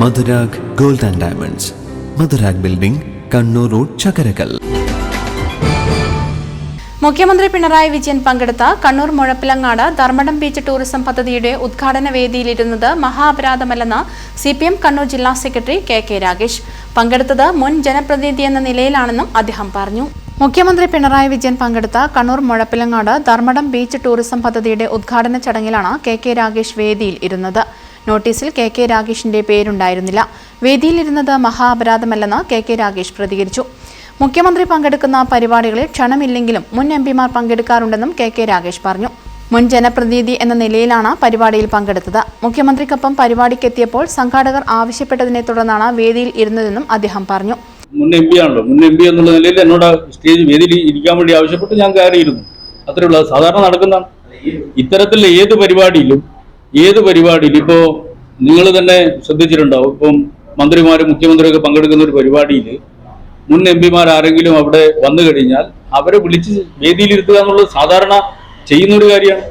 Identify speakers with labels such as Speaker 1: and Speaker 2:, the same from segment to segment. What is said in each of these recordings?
Speaker 1: Madhurag gold and diamonds, Madhurag building, Kannur road, Chakkarakal.
Speaker 2: മുഖ്യമന്ത്രി പിണറായി വിജയൻ പങ്കെടുത്ത Kannur Muzhappilangad Dharmadam beach tourism പദ്ധതിയുടെ ഉദ്ഘാടന വേദിയിലിരുന്നത് മഹാഅപരാധമല്ലെന്ന് CPM കണ്ണൂർ ജില്ലാ സെക്രട്ടറി കെ രാഗേഷ്. പങ്കെടുത്തത് മുൻ ജനപ്രതിനിധി എന്ന നിലയിലാണെന്നും അദ്ദേഹം പറഞ്ഞു. മുഖ്യമന്ത്രി പിണറായി വിജയൻ പങ്കെടുത്ത കണ്ണൂർ മുഴപ്പിലങ്ങാട് ധർമ്മടം ബീച്ച് ടൂറിസം പദ്ധതിയുടെ ഉദ്ഘാടന ചടങ്ങിലാണ് കെ രാഗേഷ് വേദിയിൽ ഇരുന്നത്. നോട്ടീസിൽ കെ രാഗേഷിന്റെ പേരുണ്ടായിരുന്നില്ല. വേദിയിലിരുന്നത് മഹാഅപരാധമല്ലെന്ന് കെ രാഗേഷ് പ്രതികരിച്ചു. മുഖ്യമന്ത്രി പങ്കെടുക്കുന്ന പരിപാടികളിൽ ക്ഷണമില്ലെങ്കിലും മുൻ MP-മാർ പങ്കെടുക്കാറുണ്ടെന്നും കെ രാഗേഷ് പറഞ്ഞു. മുൻ ജനപ്രതിനിധി എന്ന നിലയിലാണ് പരിപാടിയിൽ പങ്കെടുത്തത്. മുഖ്യമന്ത്രിക്കൊപ്പം പരിപാടിക്കെത്തിയപ്പോൾ സംഘാടകർ ആവശ്യപ്പെട്ടതിനെ തുടർന്നാണ് വേദിയിൽ ഇരുന്നതെന്നും അദ്ദേഹം പറഞ്ഞു.
Speaker 3: മുൻ MP ആണല്ലോ, മുൻ MP എന്നുള്ള നിലയിൽ എന്നോട് സ്റ്റേജ് വേദിയിൽ ഇരിക്കാൻ വേണ്ടി ആവശ്യപ്പെട്ട് ഞാൻ കയറിയിരുന്നു. അത്രേ ഉള്ളത്. സാധാരണ നടക്കുന്നതാണ്. ഇത്തരത്തിലുള്ള ഏത് പരിപാടിയിലും ഇപ്പോൾ നിങ്ങൾ തന്നെ ശ്രദ്ധിച്ചിട്ടുണ്ടാവും. ഇപ്പം മന്ത്രിമാരും മുഖ്യമന്ത്രിയൊക്കെ പങ്കെടുക്കുന്ന ഒരു പരിപാടിയിൽ മുൻ MP-മാർ ആരെങ്കിലും അവിടെ വന്നു കഴിഞ്ഞാൽ അവരെ വിളിച്ച് വേദിയിലിരുത്തുക എന്നുള്ളത് സാധാരണ ചെയ്യുന്ന ഒരു കാര്യമാണ്.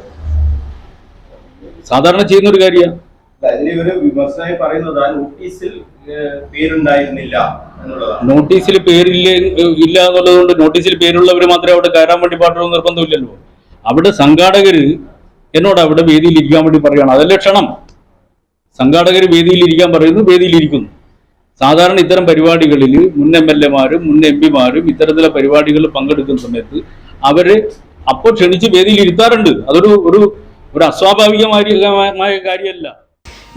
Speaker 3: നോട്ടീസിൽ പേരില്ല എന്നുള്ളത് കൊണ്ട് നോട്ടീസിൽ പേരുള്ളവർ മാത്രമേ അവിടെ കയറാൻ വേണ്ടി പാടുള്ളൂ നിർബന്ധമില്ലല്ലോ. അവിടെ സംഘാടകര് എന്നോട് അവിടെ വേദിയിൽ ഇരിക്കാൻ വേണ്ടി പറയുകയാണ്. അതല്ലേ ക്ഷണം. സംഘാടകർ വേദിയിൽ ഇരിക്കാൻ പറയുന്നു, വേദിയിലിരിക്കുന്നു. സാധാരണ ഇത്തരം പരിപാടികളിൽ മുൻ MLA-മാരും മുൻ MP-മാരും ഇത്തരത്തിലുള്ള പരിപാടികളിൽ പങ്കെടുക്കുന്ന സമയത്ത് അവരെ അപ്പോൾ ക്ഷണിച്ച് വേദിയിൽ ഇരുത്താറുണ്ട്. അതൊരു ഒരു അസ്വാഭാവികമായ കാര്യമല്ല.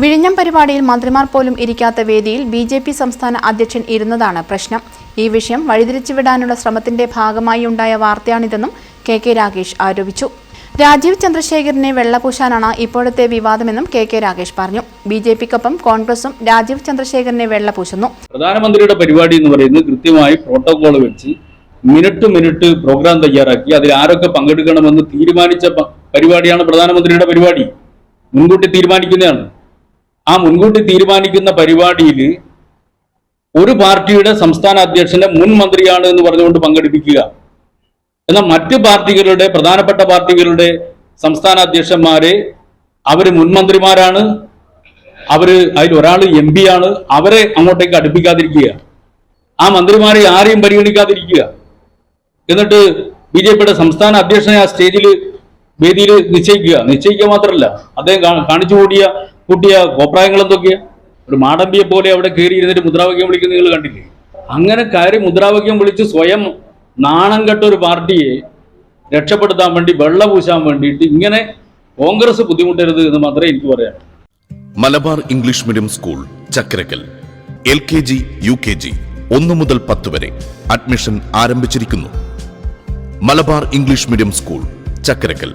Speaker 2: വിഴിഞ്ഞം പരിപാടിയിൽ മന്ത്രിമാർ പോലും ഇരിക്കാത്ത വേദിയിൽ BJP സംസ്ഥാന അധ്യക്ഷൻ ഇരുന്നതാണ് പ്രശ്നം. ഈ വിഷയം വഴിതിരിച്ചുവിടാനുള്ള ശ്രമത്തിന്റെ ഭാഗമായി ഉണ്ടായ വാർത്തയാണിതെന്നും കെ രാഗേഷ് ആരോപിച്ചു. രാജീവ് ചന്ദ്രശേഖരനെ വെള്ളപൂശാനാണ് ഇപ്പോഴത്തെ വിവാദമെന്നും കെ രാഗേഷ് പറഞ്ഞു. BJP-ക്കൊപ്പം കോൺഗ്രസും രാജീവ് ചന്ദ്രശേഖരനെ വെള്ളപൂശുന്നു.
Speaker 3: പ്രധാനമന്ത്രിയുടെ പരിപാടി എന്ന് പറയുന്നത് കൃത്യമായി പ്രോട്ടോകോൾ വെച്ച് മിനിറ്റ് പ്രോഗ്രാം തയ്യാറാക്കി അതിൽ ആരൊക്കെ പങ്കെടുക്കണമെന്ന് തീരുമാനിച്ച പരിപാടിയാണ് പ്രധാനമന്ത്രിയുടെ പരിപാടി. മുൻകൂട്ടി തീരുമാനിക്കുന്നതാണ്. ആ മുൻകൂട്ടി തീരുമാനിക്കുന്ന പരിപാടിയിൽ ഒരു പാർട്ടിയുടെ സംസ്ഥാന അധ്യക്ഷനെ മുൻ മന്ത്രിയാണ് എന്ന് പറഞ്ഞുകൊണ്ട് പങ്കെടുപ്പിക്കുക. എന്നാൽ മറ്റ് പാർട്ടികളുടെ പ്രധാനപ്പെട്ട പാർട്ടികളുടെ സംസ്ഥാന അധ്യക്ഷന്മാരെ അവര് മുൻമന്ത്രിമാരാണ്, അതിൽ ഒരാൾ MP ആണ്, അവരെ അങ്ങോട്ടേക്ക് അടുപ്പിക്കാതിരിക്കുക, ആ മന്ത്രിമാരെ ആരെയും പരിഗണിക്കാതിരിക്കുക. എന്നിട്ട് BJP-യുടെ സംസ്ഥാന അധ്യക്ഷനെ ആ വേദിയിൽ നിശ്ചയിക്കുക മാത്രമല്ല അദ്ദേഹം കാണിച്ചു കൂട്ടിയ കോപ്രായങ്ങൾ എന്തൊക്കെയാ. ഒരു മാടമ്പിയെ പോലെ അവിടെ കയറി ഇരുന്നിട്ട് മുദ്രാവാക്യം വിളിക്കുന്നത് നിങ്ങൾ കണ്ടില്ലേ? അങ്ങനെ കയറി മുദ്രാവാക്യം വിളിച്ച് സ്വയം നാണം കെട്ട ഒരു പാർട്ടിയെ രക്ഷപ്പെടുത്താൻ വേണ്ടി വെള്ളപൂശാൻ വേണ്ടിയിട്ട് ഇങ്ങനെ കോൺഗ്രസ് ബുദ്ധിമുട്ടരുത് എന്ന് മാത്രമേ എനിക്ക് പറയാം.
Speaker 4: Malabar English medium school Chakkarakkal. LKG UKG 1 മുതൽ 10 വരെ അഡ്മിഷൻ ആരംഭിച്ചിരിക്കുന്നു. Malabar English medium school Chakkarakkal.